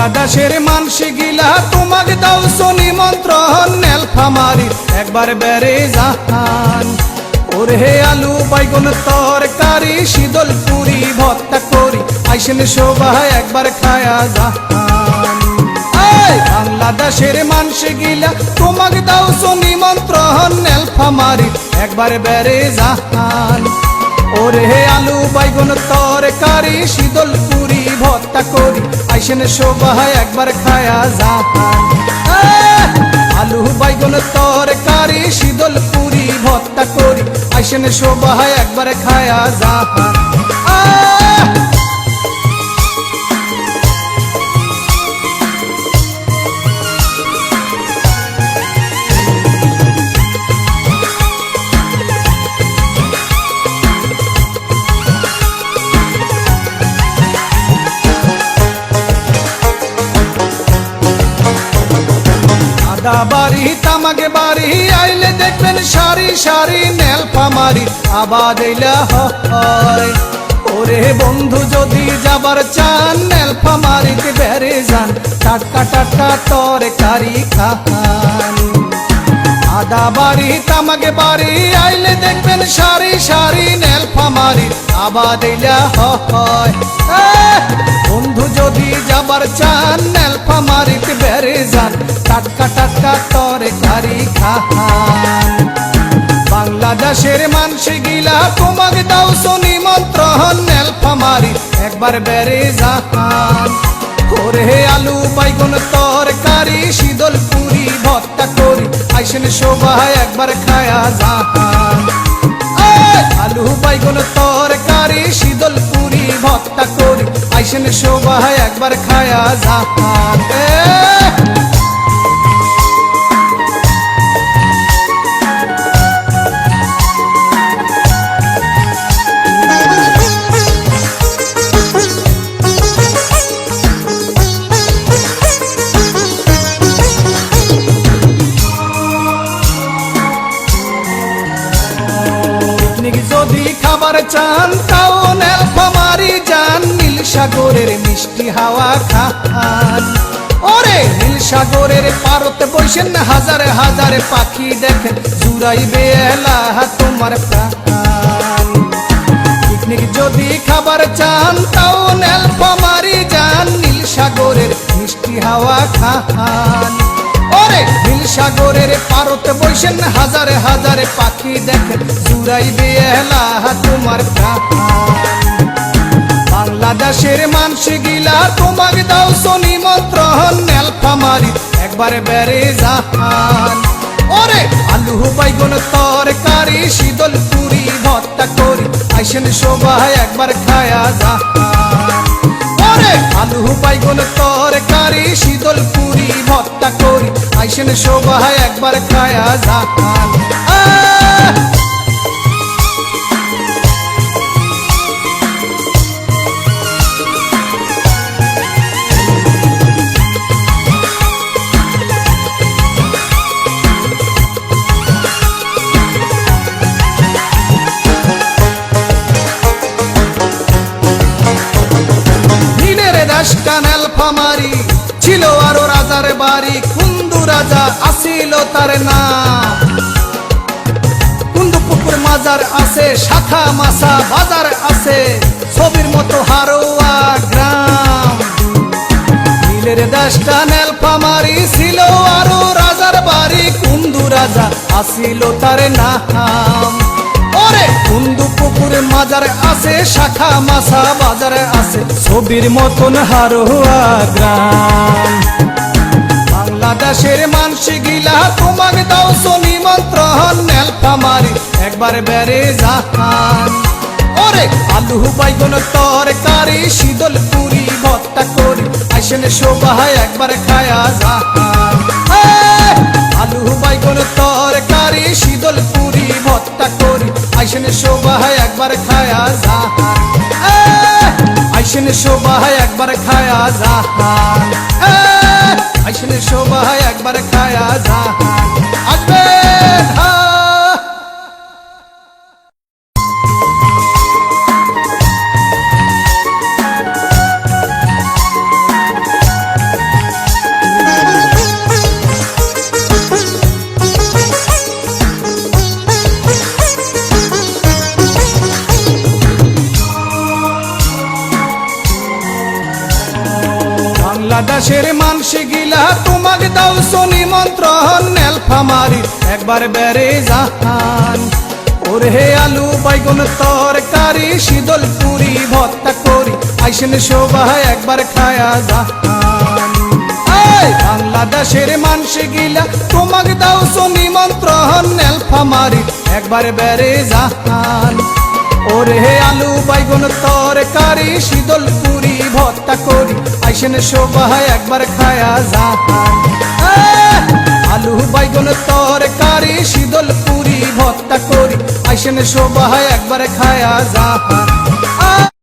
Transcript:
বাংলাদেশের মানসি গিলা তোমাকে দাও নিমন্ত্রণ নীলফামারী একবার বেড়ে জাহান। ওরে আলু বাইগন তরকারি শীতল পুরি ভর্তা করি আইসেন সবাই একবার খায়া জাহান। বাংলাদেশের মানসি গিলা তোমাকে দাও নিমন্ত্রণ নীলফামারী একবার বেড়ে জাহান। ওরে আলু বাইগন তরকারি শীতল পুরি ভর্তা করি আইসেন সবাই একবার খায়া জাহান। আলু বাইগন তরকারি শীতল পুরি ভর্তা করি আইসেন সবাই একবার খায়া জাহান। বাড়ি তামাকে বাড়ি আইলে দেখবেন সারি সারি নীলফামারী আবাদ হয়। ওরে বন্ধু যদি যাবার চান নীলফামারীতে বেড়ে যান টাটকা টাটকা তরকারি খান। আদা বাড়ি তামাকে বাড়ি আইলে দেখবেন সারি সারি নীলফামারী আবাদ হয়। বন্ধু যদি যাবার চান নীলফামারীতে বেড়ে যান টাটকা টাটকা তরকারি খান। বাংলাদেশের মানসি গিলা তোমাকে দাও নিমন্ত্রণ নীলফামারী একবার বেড়ে যান। ওরে আলু বাইগন তরকারি শীতল পুরি ভর্তা করি আইসেন সবাই একবার খায়া জাহান। আলু বাইগন তরকারি শীতল পুরি ভর্তা করি আইসেন সবাই একবার খায়া জাহান। যদি খাবার চান তাও নীলফামারী যান নীল সাগরের মিষ্টি হাওয়া খান। ওরে নীল সাগরের পারতে বসেন হাজারে হাজারে পাখি দেখেন জুড়াইবে এলা তোমার প্রাণ। পিকনিক যদি খাবার চান তাও নীলফামারী যান নীল সাগরের মিষ্টি হাওয়া খান। ওরে নীল সাগরের পারতে বসেন হাজারে হাজারে পাখি দেখেন জুড়াইবে এলা তোমার প্রাণ। বাংলাদেশের মানসি গিলা তোমাকে দাও নিমন্ত্রণ নীলফামারী একবার বেড়ে জাহান। ওরে আলু বাইগন তরকারি শীতল পুরি ভর্তা করি আইসেন সবাই একবার খায়া জাহান। ওরে আলু বাইগন তরকারি শীতল পুরি ভর্তা করি আইসেন সবাই একবার খায়া জাহান। নীলফামারী ছিল আরো রাজার বাড়ি কুন্দু রাজা আসিল তার নাম। কুন্দু পুকুর মাজার আছে শাখা মাসা বাজার আছে ছবির মতো হারোয়া গ্রাম। নীলের দেশটা নীলফামারী ছিল আরো রাজার বাড়ি কুন্দু রাজা আসিল তার নাম। ওরে কুন্দু পুকুর মাজার আছে শাখা মাসা বাজার আছে ছবির মতন হারোয়া গ্রাম। বাংলাদেশের মানসি গিলা তোমাকে দাও নিমন্ত্রণ নীলফামারী একবার বেড়ে জাহান। ওরে আলু বাইগন তরকারি শীতল পুরি ভর্তা করি আইসেন সবাই একবার খায়া জাহান। আলু বাইগন তরকারি শীতল পুরি ভর্তা করি আইসেন সবাই একবার খায়া জাহান। আইসেন সবাই একবার খায়া জাহান। আইসেন সবাই একবার খায়া জাহান। আসবেন। বাংলাদেশের মানসি গিলা তোমাকে দাও নিমন্ত্রণ নীলফামারীর একবার বেড়ে জাহান ওরে আলু বাইগুন তরকারি শীতল পুরি ভর্তা করি আইসেন সবাই একবার খায়া জাহান বাংলাদেশের মানসি গিলা তোমাকে দাও নিমন্ত্রণ নীলফামারীর একবার বেড়ে জাহান ওরে আলু বাইগুন তরকারি শীতল পুরি ভর্তা করি আইসেন সবাই একবার খায়া জাহান আলু বাইগুন তরকারি শীতল পুরি ভর্তা করি আইসেন সবাই একবার খায়া জাহান।